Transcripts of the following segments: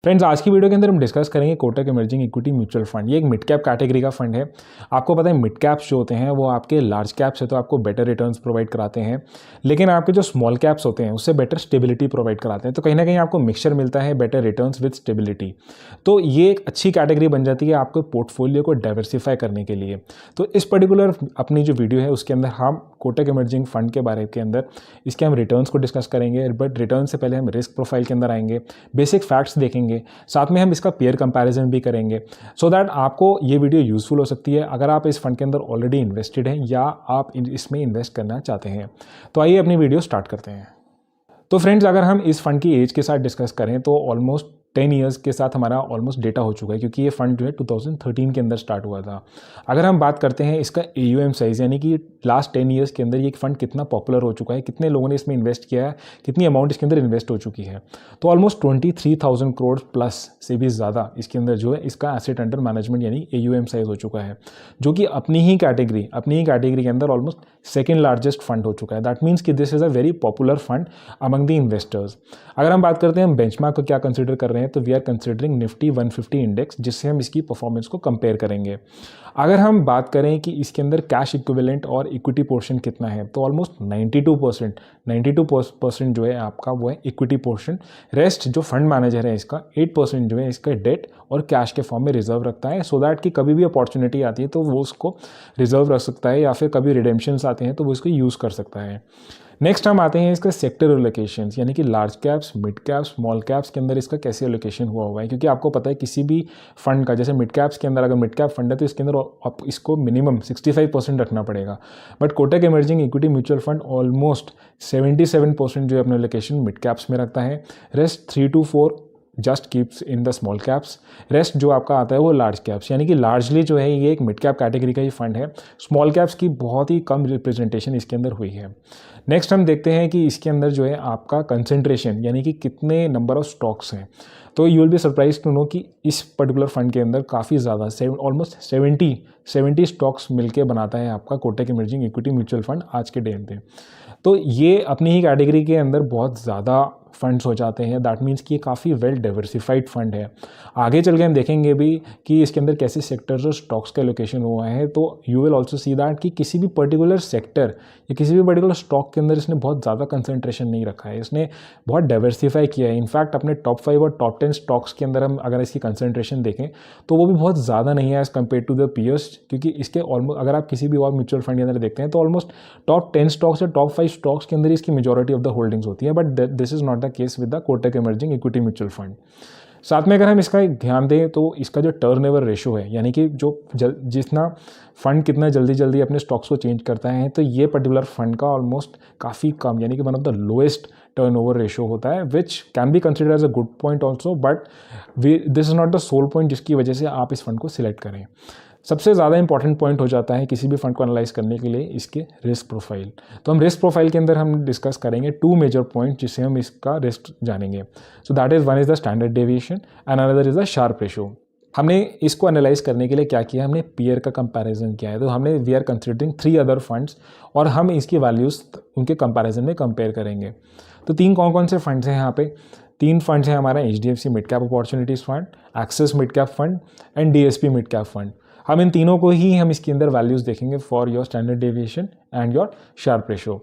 Friends, आज की video के अंदर हम डिस्कस करेंगे Kotak emerging equity mutual fund. ये एक मिड कैप कैटेगरी का फंड है। आपको पता है मिड कैप्स जो होते हैं वो आपके लार्ज कैप्स है तो आपको बेटर रिटर्न्स प्रोवाइड कराते हैं, लेकिन आपके जो स्मॉल कैप्स होते हैं उससे बेटर स्टेबिलिटी प्रोवाइड कराते हैं। तो कहीं ना कहीं आपको मिक्सचर मिलता है बेटर रिटर्न्स विद स्टेबिलिटी। तो ये एक अच्छी कैटेगरी बन जाती है आपके पोर्टफोलियो को डाइवर्सिफाई करने के लिए। तो इस पर्टिकुलर अपनी जो वीडियो है उसके अंदर हम कोटक इमर्जिंग फंड के बारे के अंदर इसके हम रिटर्न्स को डिस्कस करेंगे, बट रिटर्न से पहले हम रिस्क प्रोफाइल के अंदर आएंगे, बेसिक फैक्ट्स देखेंगे, साथ में हम इसका पेयर कंपैरिजन भी करेंगे सो दैट आपको ये वीडियो यूजफुल हो सकती है अगर आप इस फंड के अंदर ऑलरेडी इन्वेस्टेड हैं या आप इसमें इन्वेस्ट करना चाहते हैं। तो आइए अपनी वीडियो स्टार्ट करते हैं। तो फ्रेंड्स, अगर हम इस फंड की एज के साथ डिस्कस करें तो ऑलमोस्ट 10 ईयर्स के साथ हमारा ऑलमोस्ट डेटा हो चुका है, क्योंकि ये फंड जो है 2013 के अंदर स्टार्ट हुआ था। अगर हम बात करते हैं इसका AUM साइज़, यानी कि लास्ट 10 ईयर्स के अंदर ये फंड कितना पॉपुलर हो चुका है, कितने लोगों ने इसमें इन्वेस्ट किया है, कितनी अमाउंट इसके अंदर इन्वेस्ट हो चुकी है, तो ऑलमोस्ट 23,000 करोड़ प्लस से भी ज़्यादा इसके अंदर जो है इसका एसेट अंडर मैनेजमेंट यानी AUM साइज़ हो चुका है, जो कि अपनी ही कैटेगरी के अंदर ऑलमोस्ट सेकेंड लार्जेस्ट फंड हो चुका है। दैट मीन्स कि this is a very popular fund among the investors. अगर हम बात करते हैं हम बेंचमार्क को क्या कंसिडर कर रहे हैं, तो we are considering Nifty 150 index, जिससे हम इसकी परफॉर्मेंस को कंपेयर करेंगे। अगर हम बात करें कि इसके अंदर कैश इक्विवेलेंट और इक्विटी पोर्शन कितना है, तो ऑलमोस्ट 92% जो है आपका वो है इक्विटी पोर्शन। रेस्ट जो फंड मैनेजर है इसका 8% जो है इसका डेट और कैश के फॉर्म में रिजर्व रखता है, सो दैट कि कभी भी अपॉर्चुनिटी आती है तो वो उसको रिजर्व रख सकता है, या फिर कभी रिडेम्पशंस आते हैं तो वो इसको यूज़ कर सकता है। नेक्स्ट हम आते हैं इसका सेक्टर एलोकेशंस, यानी कि large caps, mid caps, small caps के अंदर इसका कैसे एलोकेशन हुआ है, क्योंकि आपको पता है किसी भी फंड का, जैसे मिड कैप्स के अंदर अगर मिड कैप फंड है तो इसके अंदर आप इसको मिनिमम 65% रखना पड़ेगा, but Kotak emerging equity mutual fund almost 77% जो है अपना एलोकेशन मिड कैप्स में रखता है। Rest 3 to 4 just keeps in the small caps. Rest जो आपका आता है वो लार्ज कैप्स, यानी कि लार्जली जो है ये एक मिड कैप कैटेगरी का ही फंड है। स्मॉल कैप्स की बहुत ही कम रिप्रेजेंटेशन इसके अंदर हुई है। नेक्स्ट हम देखते हैं कि इसके अंदर जो है आपका कंसेंट्रेशन, यानी कि कितने नंबर ऑफ स्टॉक्स हैं। तो you will be surprise to know कि इस पर्टिकुलर फंड के अंदर काफ़ी ज़्यादा ऑलमोस्ट 70 स्टॉक्स मिलके बनाता है आपका Kotak emerging equity mutual fund आज के डेट पे। तो ये अपनी ही कैटेगरी के अंदर बहुत ज़्यादा फंड्स हो जाते हैं। दैट मीन्स कि ये काफ़ी वेल डाइवर्सिफाइड फंड है। आगे चल के हम देखेंगे भी कि इसके अंदर कैसे सेक्टर्स और स्टॉक्स का एलोकेशन हुआ है, तो you will also see that कि किसी भी पर्टिकुलर सेक्टर या किसी भी पर्टिकुलर स्टॉक के अंदर इसने बहुत ज़्यादा कंसंट्रेशन नहीं रखा है, इसने बहुत डाइवर्सिफाई किया है। इनफैक्ट अपने टॉप 5 और टॉप 10 स्टॉक्स के अंदर हम अगर इसकी कंसंट्रेशन देखें तो वो भी बहुत ज़्यादा नहीं है as compare to the peers, क्योंकि इसके ऑलमोस्ट अगर आप किसी भी और म्यूचुअल फंड के अंदर देखते हैं तो ऑलमोस्ट टॉप 10 स्टॉक्स या टॉप 5 स्टॉक्स के अंदर इसकी मेजॉरिटी ऑफ द होल्डिंग्स होती है, but this is not the case with the Kotak emerging equity mutual fund. साथ में अगर हम इसका एक ध्यान दें तो इसका जो टर्नओवर रेशो है, यानी कि जो जितना फंड कितना जल्दी जल्दी अपने स्टॉक्स को चेंज करता है, तो ये पर्टिकुलर फंड का ऑलमोस्ट काफ़ी कम, यानी कि one of the lowest turnover ratio होता है, which can be consider as a good point also, but this is not the sole point जिसकी वजह से आप इस फंड को सिलेक्ट करें। सबसे ज़्यादा इंपॉर्टेंट पॉइंट हो जाता है किसी भी फंड को एनालाइज करने के लिए इसके रिस्क प्रोफाइल। तो हम रिस्क प्रोफाइल के अंदर हम डिस्कस करेंगे 2 मेजर पॉइंट जिससे हम इसका रिस्क जानेंगे। So that is one is the standard deviation and another is the Sharpe ratio. हमने इसको एनालाइज करने के लिए क्या किया, हमने पीयर का कंपैरिजन किया है। तो हमने we are considering 3 other funds और हम इसकी वैल्यूज़ उनके कंपैरिजन में कंपेयर करेंगे। तो 3 कौन कौन से फंड्स हैं यहाँ पे? 3 फंड्स हैं हमारा HDFC mid cap opportunities fund, axis mid cap fund and DSP mid cap fund. हम इन तीनों को ही हम इसके अंदर वैल्यूज़ देखेंगे for your standard deviation and your Sharpe ratio.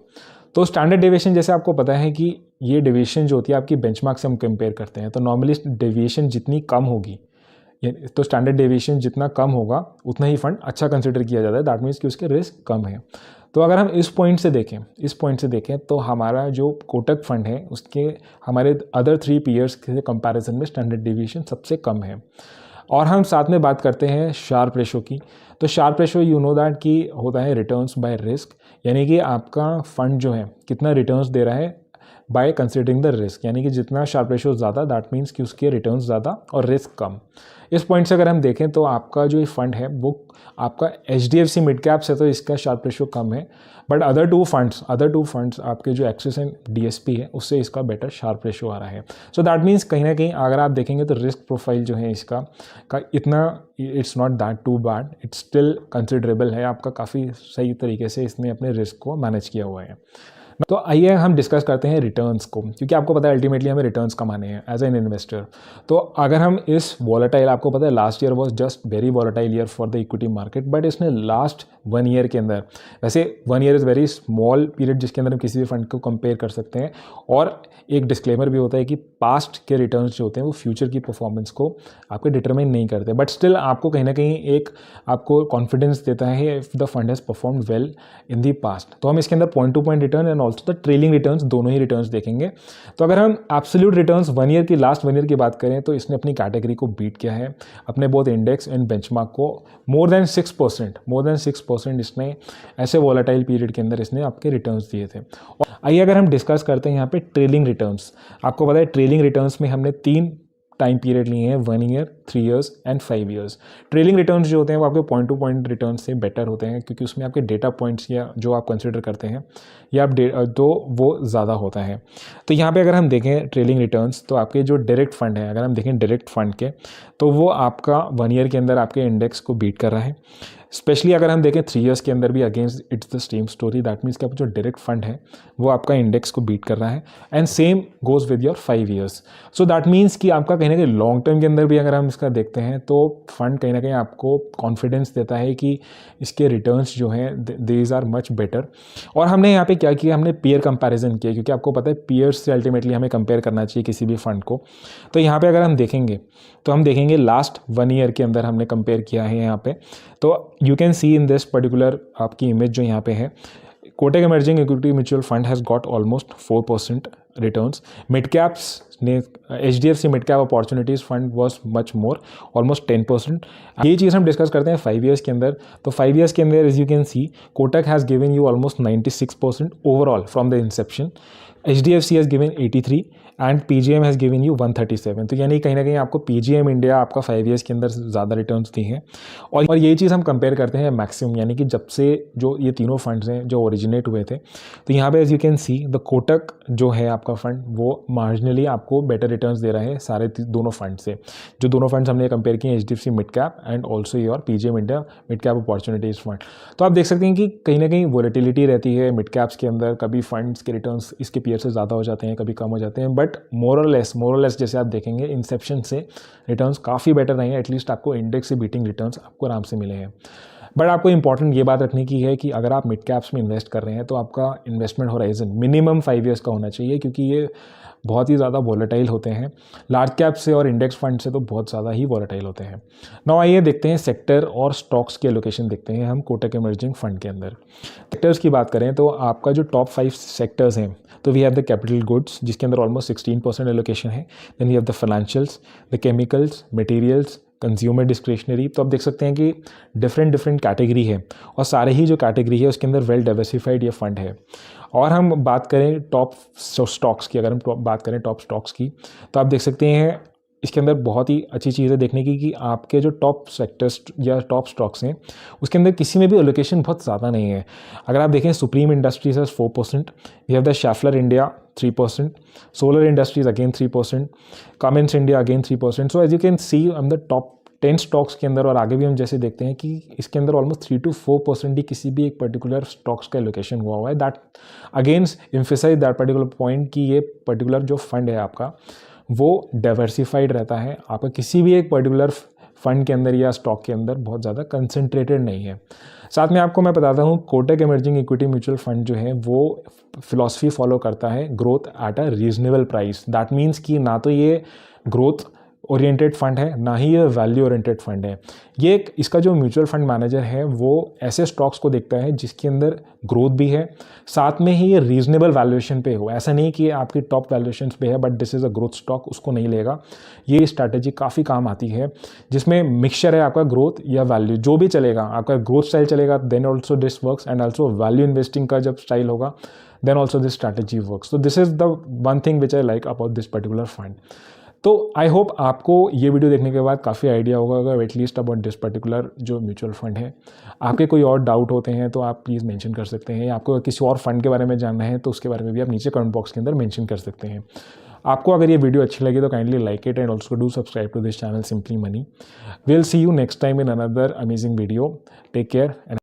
तो स्टैंडर्ड डेविएशन जैसे आपको पता है कि ये डेविएशन जो होती है आपकी बेंचमार्क से हम कंपेयर करते हैं, तो नॉर्मली डेविएशन जितनी कम होगी, तो स्टैंडर्ड डेविएशन जितना कम होगा उतना ही फंड अच्छा कंसिडर किया जाता है। दैट मीन्स कि उसके रिस्क कम है। तो अगर हम इस पॉइंट से देखें तो हमारा जो कोटक फंड है उसके हमारे अदर 3 पीयर्स के कंपैरिजन में स्टैंडर्ड डेविएशन सबसे कम है। और हम साथ में बात करते हैं शार्प रेशो की। तो Sharpe ratio you know that कि होता है रिटर्न्स बाय रिस्क, यानी कि आपका फंड जो है कितना रिटर्न्स दे रहा है बाय कंसिडरिंग द रिस्क, यानी कि जितना शार्प रेशो ज़्यादा दैट मीन्स कि उसके रिटर्न्स ज़्यादा और रिस्क कम। इस पॉइंट से अगर हम देखें तो आपका जो ये फंड है वो आपका HDFC मिड कैप्स है तो इसका शार्प रेशो कम है, बट अदर टू फंड्स आपके जो एक्सिस एंड DSP है उससे इसका बेटर शार्प रेशो आ रहा है। सो दैट मीन्स कहीं ना कहीं अगर आप देखेंगे तो रिस्क प्रोफाइल जो है इसका का इतना it's not that too bad, it's still considerable है। आपका काफ़ी सही तरीके से इसने अपने रिस्क को मैनेज किया हुआ है। तो आइए हम डिस्कस करते हैं रिटर्न्स को, क्योंकि आपको पता है अल्टीमेटली हमें रिटर्न्स कमाने हैं एज एन इन्वेस्टर। तो अगर हम इस वॉलेटाइल, आपको पता है last year was just very volatile year for the equity market, but इसने लास्ट 1 ईयर के अंदर, वैसे 1 year is very small period जिसके अंदर हम किसी भी फंड को कंपेयर कर सकते हैं, और एक डिस्क्लेमर भी होता है कि पास्ट के रिटर्न्स जो होते हैं वो फ्यूचर की परफॉर्मेंस को आपके डिटरमाइन नहीं करते, बट स्टिल आपको कहीं ना कहीं एक आपको कॉन्फिडेंस देता है if the fund has performed well in the past. तो हम इसके अंदर point two point return and also the trailing returns, दोनों ही रिटर्न्स देखेंगे। तो अगर हम एब्सोल्यूट रिटर्न्स 1 ईयर की, लास्ट 1 ईयर की बात करें तो इसने अपनी कैटेगरी को बीट किया है, अपने बोथ इंडेक्स एंड बेंचमार्क को मोर देन 6% इसने ऐसे वॉलेटाइल पीरियड के अंदर इसने आपके रिटर्न्स दिए थे। और आइए अगर हम डिस्कस करते हैं यहाँ पे ट्रेलिंग रिटर्न्स। आपको पता है ट्रेलिंग रिटर्न्स में हमने 3 टाइम पीरियड लिए हैं, 1 year, 3 years and 5 years. Trailing returns जो होते हैं वो आपके पॉइंट टू पॉइंट रिटर्न से बेटर होते हैं, क्योंकि उसमें आपके डेटा पॉइंट्स या जो आप कंसिडर करते हैं या आप तो वो ज़्यादा होता है। तो यहाँ पे अगर हम देखें ट्रेलिंग रिटर्न्स, तो आपके जो डायरेक्ट फंड है, अगर हम देखें डायरेक्ट फंड के, तो वो आपका 1 ईयर के अंदर आपके इंडेक्स को बीट कर रहा है। स्पेशली अगर हम देखें 3 इयर्स के अंदर भी against it's the same story, that means कि आपका जो डायरेक्ट फंड है वो आपका इंडेक्स को बीट कर रहा है, and same goes with your 5 years. So that means कि आपका कहीं ना कहीं लॉन्ग टर्म के अंदर भी अगर हम इसका देखते हैं तो फंड कहीं ना कहीं आपको कॉन्फिडेंस देता है कि इसके रिटर्न्स जो हैं दीज आर मच बेटर। और हमने यहाँ पे क्या किया, हमने पीयर कंपैरिजन किया, क्योंकि आपको पता है पीयर्स से अल्टीमेटली हमें कंपेयर करना चाहिए किसी भी फंड को। तो यहाँ पे अगर हम देखेंगे तो हम देखेंगे लास्ट 1 ईयर के अंदर हमने कंपेयर किया है यहाँ पे। तो you can C in this particular आपकी इमेज जो यहाँ पे है, Kotak emerging equity mutual fund has got almost 4% returns. Mid caps ने HDFC mid cap opportunities fund was much more, almost 10%। ये चीज़ हम डिस्कस करते हैं 5 इयर्स के अंदर। तो 5 इयर्स के अंदर as you can see Kotak has given you almost 96% overall from the inception. HDFC has given 83 and PGM has given you 137। तो यानी कहीं ना कहीं आपको PGM इंडिया आपका 5 इयर्स के अंदर ज़्यादा रिटर्न्स दी हैं। और यही चीज़ हम कंपेयर करते हैं मैक्सिमम, यानी कि जब से जो ये तीनों फंड्स हैं जो ओरिजिनेट हुए थे, तो यहाँ पे as you can see the Kotak जो है आपका फंड वो मार्जिनली आपको बेटर रिटर्न्स दे रहा है सारे दोनों फंड से। जो दोनों फंड्स हमने कंपेयर किए HDFC mid cap and also your PGM India mid cap opportunities fund. तो आप देख सकते हैं कि कहीं ना कहीं वोलेटिलिटी रहती है मिड कैप्स के अंदर, कभी फंड्स के रिटर्न्स इसके पीयर से ज़्यादा हो जाते हैं, कभी कम हो जाते हैं, बट मोर और लेस जैसे आप देखेंगे इंसेप्शन से रिटर्न्स काफ़ी बेटर रहे हैं। एटलीस्ट आपको इंडेक्स से बीटिंग रिटर्न्स आपको आराम से मिले हैं। बट आपको इंपॉर्टेंट ये बात रखने की है कि अगर आप मिड कैप्स में इन्वेस्ट कर रहे हैं तो आपका इन्वेस्टमेंट होराइजन मिनिमम 5 इयर्स का होना चाहिए, क्योंकि ये बहुत ही ज़्यादा वॉलेटाइल होते हैं। लार्ज कैप से और इंडेक्स फंड से तो बहुत ज़्यादा ही वॉलेटाइल होते हैं। नाउ आइए देखते हैं सेक्टर और स्टॉक्स की एलोकेशन देखते हैं हम कोटक इमर्जिंग फंड के अंदर। सेक्टर्स की बात करें तो आपका जो टॉप 5 सेक्टर्स हैं, तो we have the capital goods जिसके अंदर ऑलमोस्ट 16% एलोकेशन है। Then we have the financials, the chemicals, materials, consumer discretionary. तो आप देख सकते हैं कि डिफरेंट कैटेगरी है, और सारे ही जो कैटेगरी है उसके अंदर वेल डाइवर्सिफाइड ये फंड है। और हम बात करें टॉप स्टॉक्स की, अगर हम बात करें टॉप स्टॉक्स की, तो आप देख सकते हैं इसके अंदर बहुत ही अच्छी चीज़ है देखने की कि आपके जो टॉप सेक्टर्स या टॉप स्टॉक्स हैं उसके अंदर किसी में भी एलोकेशन बहुत ज़्यादा नहीं है। अगर आप देखें Supreme Industries 4%, we have the Schaeffler India 3%, Solar Industries again 3%, Cummins India again 3%। So as you can see हम द टॉप 10 स्टॉक्स के अंदर, और आगे भी हम जैसे देखते हैं कि इसके अंदर ऑलमोस्ट 3 to 4% ही किसी भी एक पर्टिकुलर स्टॉक्स का एलोकेशन हुआ हुआ है। That against emphasise that particular point कि ये पर्टिकुलर जो फंड है आपका वो डाइवर्सिफाइड रहता है, आपका किसी भी एक पर्टिकुलर फंड के अंदर या स्टॉक के अंदर बहुत ज़्यादा कंसंट्रेटेड नहीं है। साथ में आपको मैं बताता हूँ Kotak emerging equity mutual fund जो है वो फिलॉसफी फॉलो करता है growth at a reasonable price. That means कि ना तो ये ग्रोथ ओरिएंटेड फंड है, ना ही ये वैल्यू ओरिएंटेड फंड है। ये इसका जो म्यूचुअल फंड मैनेजर है वो ऐसे स्टॉक्स को देखता है जिसके अंदर ग्रोथ भी है, साथ में ही ये रीजनेबल वैल्यूएशन पे हो। ऐसा नहीं कि आपकी टॉप वैल्यूएशन पे है but this is a growth stock, उसको नहीं लेगा। ये स्ट्रैटेजी काफ़ी काम आती है जिसमें मिक्सचर है आपका ग्रोथ या वैल्यू, जो भी चलेगा। आपका ग्रोथ स्टाइल चलेगा then also this works, and also value investing का जब स्टाइल होगा then also this strategy works. तो this is the one thing which I like about this particular fund. तो आई होप आपको ये वीडियो देखने के बाद काफ़ी आइडिया होगा एटलीस्ट अबाउट दिस पर्टिकुलर जो म्यूचुअल फंड है। आपके कोई और डाउट होते हैं तो आप प्लीज़ मेंशन कर सकते हैं, आपको किसी और फंड के बारे में जानना है तो उसके बारे में भी आप नीचे कमेंट बॉक्स के अंदर मेंशन कर सकते हैं। आपको अगर ये वीडियो अच्छी लगी तो kindly like it and also do subscribe to this channel simply money. Will see you next time in another amazing video. Take care and